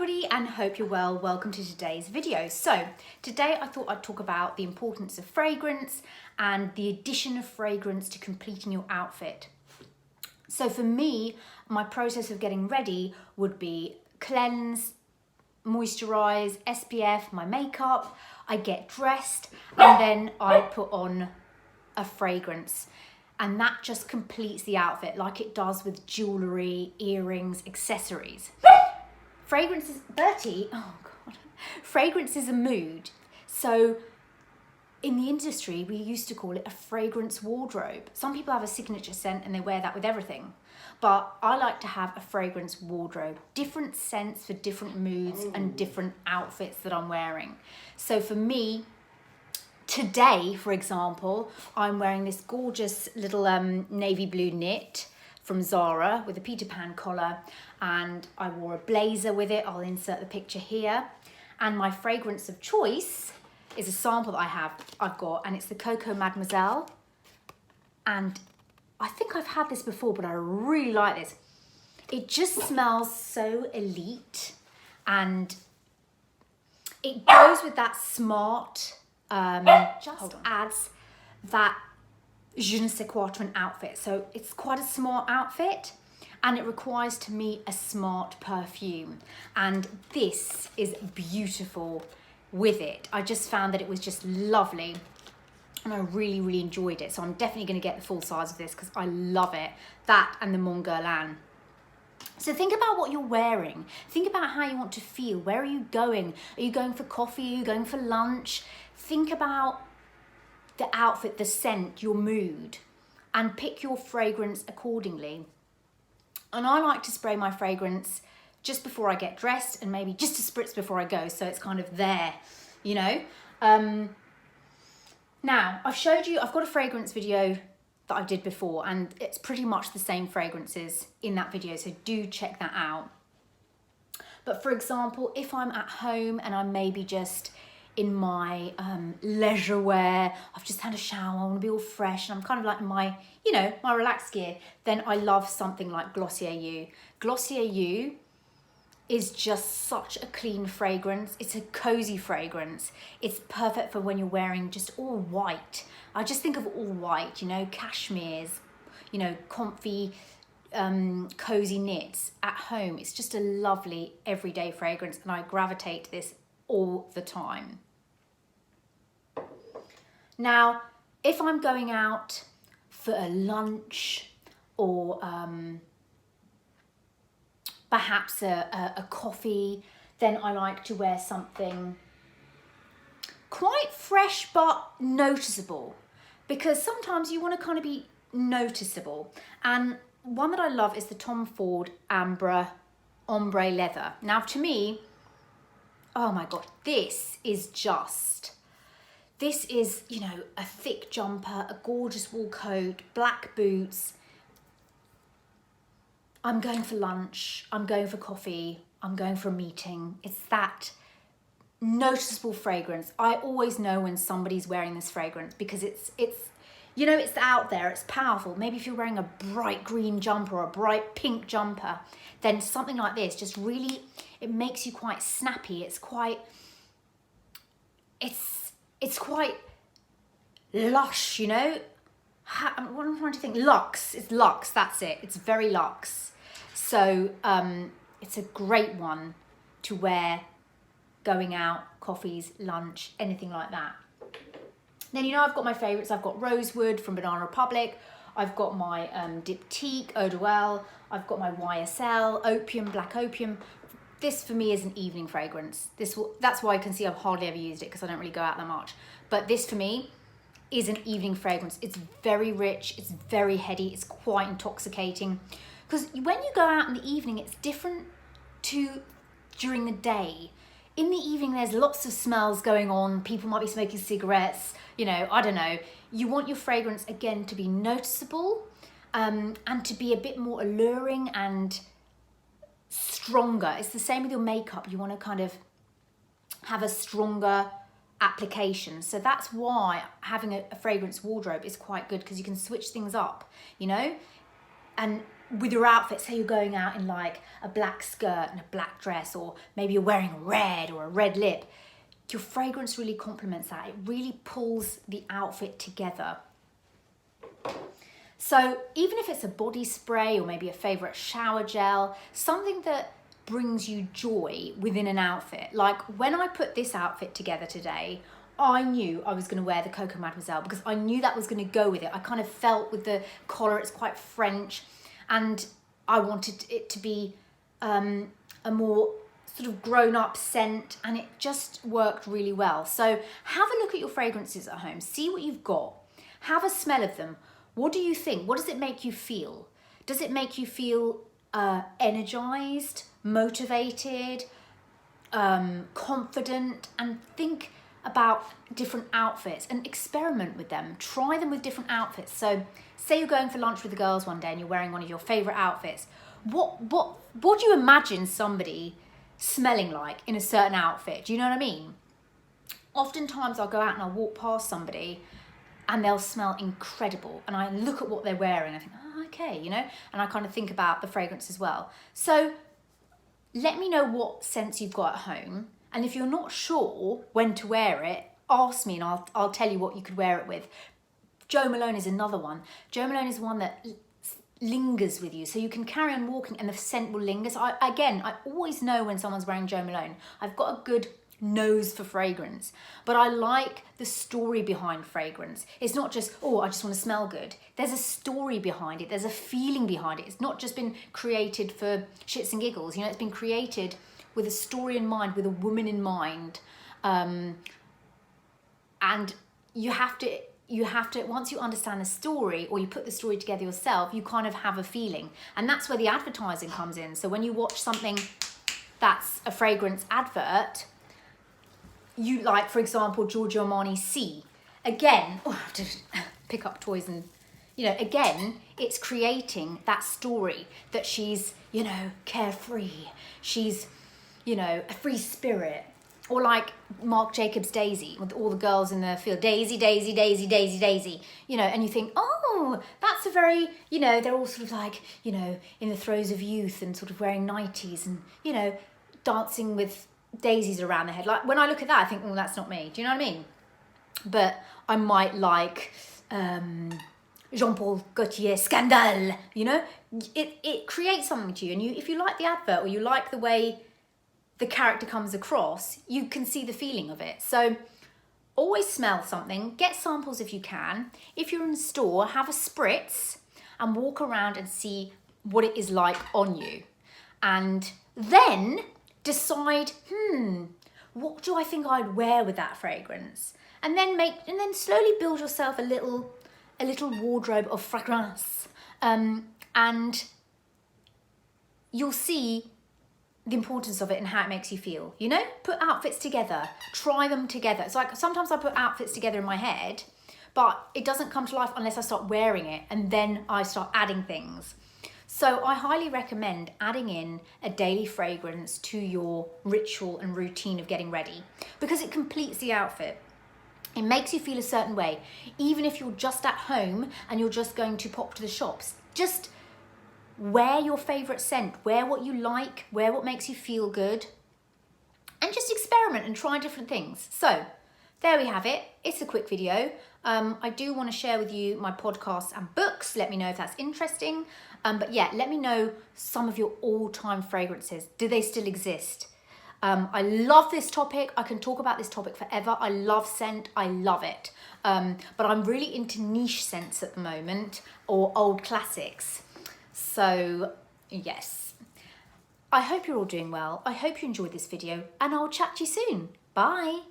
everybody, and hope you're well. Welcome to today's video. So today I thought I'd talk about the importance of fragrance and the addition of fragrance to completing your outfit. So for me, my process of getting ready would be cleanse, moisturize, SPF, my makeup, I get dressed, and then I put on a fragrance. And that just completes the outfit like it does with jewellery, earrings, accessories. Fragrance is, Bertie, oh God. Fragrance is a mood. So in the industry, we used to call it a fragrance wardrobe. Some people have a signature scent and they wear that with everything. But I like to have a fragrance wardrobe. Different scents for different moods and different outfits that I'm wearing. So for me, today, for example, I'm wearing this gorgeous little navy blue knit from Zara with a Peter Pan collar, and I wore a blazer with it. I'll insert the picture here. And my fragrance of choice is a sample that I've got, and it's the Coco Mademoiselle. And I think I've had this before, but I really like this. It just smells so elite, and it goes with that smart, just adds that je ne sais quoi to an outfit. So it's quite a smart outfit, and it requires to me a smart perfume. And this is beautiful with it. I just found that it was just lovely, and I really, really enjoyed it. So I'm definitely going to get the full size of this because I love it. That and the Mon Guerlain. So think about what you're wearing. Think about how you want to feel. Where are you going? Are you going for coffee? Are you going for lunch? Think about the outfit, the scent, your mood, and pick your fragrance accordingly. And I like to spray my fragrance just before I get dressed, and maybe just a spritz before I go, so it's kind of there, you know. Now, I've showed you, I've got a fragrance video that I did before, and it's pretty much the same fragrances in that video, so do check that out. But for example, if I'm at home and I'm maybe just in my leisure wear, I've just had a shower, I want to be all fresh, and I'm kind of like in my, you know, my relaxed gear, then I love something like Glossier You. Glossier You is just such a clean fragrance. It's a cozy fragrance. It's perfect for when you're wearing just all white. I just think of all white, you know, cashmeres, you know, comfy, cozy knits at home. It's just a lovely everyday fragrance, and I gravitate to this all the time. Now, if I'm going out for a lunch or perhaps a coffee, then I like to wear something quite fresh but noticeable, because sometimes you want to kind of be noticeable. And one that I love is the Tom Ford Amber Ombre Leather. Now to me, oh my God, this is, you know, a thick jumper, a gorgeous wool coat, black boots. I'm going for lunch, I'm going for coffee, I'm going for a meeting. It's that noticeable fragrance. I always know when somebody's wearing this fragrance because it's you know, it's out there, it's powerful. Maybe if you're wearing a bright green jumper or a bright pink jumper, then something like this just really, it makes you quite snappy. It's quite lush, you know. What I'm trying to think, luxe. It's luxe, that's it. It's very luxe. So it's a great one to wear going out, coffees, lunch, anything like that. Then, you know, I've got my favourites. I've got Rosewood from Banana Republic. I've got my Diptyque Eau de Well. I've got my YSL, Opium, Black Opium. This for me is an evening fragrance. That's why I can see I've hardly ever used it, because I don't really go out that much. But this for me is an evening fragrance. It's very rich, it's very heady, it's quite intoxicating. Because when you go out in the evening, it's different to during the day. In the evening, there's lots of smells going on. People might be smoking cigarettes, you know, I don't know. You want your fragrance, again, to be noticeable and to be a bit more alluring and stronger. It's the same with your makeup. You want to kind of have a stronger application. So that's why having a fragrance wardrobe is quite good, because you can switch things up, you know. And with your outfit, say you're going out in like a black skirt and a black dress, or maybe you're wearing red or a red lip, your fragrance really complements that. It really pulls the outfit together. So even if it's a body spray or maybe a favorite shower gel, something that brings you joy within an outfit. Like when I put this outfit together today, I knew I was going to wear the Coco Mademoiselle because I knew that was going to go with it. I kind of felt with the collar, it's quite French, and I wanted it to be a more sort of grown-up scent, and it just worked really well. So have a look at your fragrances at home, see what you've got, have a smell of them. What do you think? What does it make you feel? Does it make you feel energized, motivated, confident? And think about different outfits and experiment with them. Try them with different outfits. So say you're going for lunch with the girls one day and you're wearing one of your favorite outfits. What do you imagine somebody smelling like in a certain outfit? Do you know what I mean? Oftentimes I'll go out and I'll walk past somebody and they'll smell incredible, and I look at what they're wearing and I think, oh, okay, you know, and I kind of think about the fragrance as well. So let me know what scents you've got at home, and if you're not sure when to wear it, ask me and I'll tell you what you could wear it with. Jo Malone is another one. Jo Malone is one that lingers with you, so you can carry on walking and the scent will linger. So I always know when someone's wearing Jo Malone. I've got a good nose for fragrance, but I like the story behind fragrance. It's not just, oh, I just want to smell good. There's a story behind it. There's a feeling behind it. It's not just been created for shits and giggles. You know, it's been created with a story in mind, with a woman in mind. And you have to, once you understand the story, or you put the story together yourself, you kind of have a feeling. And that's where the advertising comes in. So when you watch something that's a fragrance advert, you like, for example, Giorgio Armani C. Again, I have to pick up toys and, you know, again, it's creating that story that she's, you know, carefree. She's, you know, a free spirit. Or like Marc Jacobs' Daisy, with all the girls in the field, Daisy, Daisy, Daisy, Daisy, Daisy, you know, and you think, oh, that's a very, you know, they're all sort of like, you know, in the throes of youth and sort of wearing 90s and, you know, dancing with daisies around their head. Like when I look at that, I think, well, that's not me. Do you know what I mean? But I might like Jean-Paul Gaultier Scandale, you know? It creates something to you. And if you like the advert, or you like the way the character comes across, you can see the feeling of it. So always smell something, get samples if you can. If you're in a store, have a spritz and walk around and see what it is like on you. And then decide, what do I think I'd wear with that fragrance? And then slowly build yourself a little wardrobe of fragrance. And you'll see the importance of it and how it makes you feel. You know, put outfits together, try them together. It's like sometimes I put outfits together in my head, but it doesn't come to life unless I start wearing it, and then I start adding things. So I highly recommend adding in a daily fragrance to your ritual and routine of getting ready, because it completes the outfit. It makes you feel a certain way. Even if you're just at home and you're just going to pop to the shops, just wear your favorite scent, wear what you like, wear what makes you feel good, and just experiment and try different things. So there we have it. It's a quick video. I do want to share with you my podcasts and books. Let me know if that's interesting. But yeah, let me know some of your all-time fragrances. Do they still exist? I love this topic. I can talk about this topic forever. I love scent. I love it. But I'm really into niche scents at the moment, or old classics. So yes, I hope you're all doing well. I hope you enjoyed this video, and I'll chat to you soon. Bye.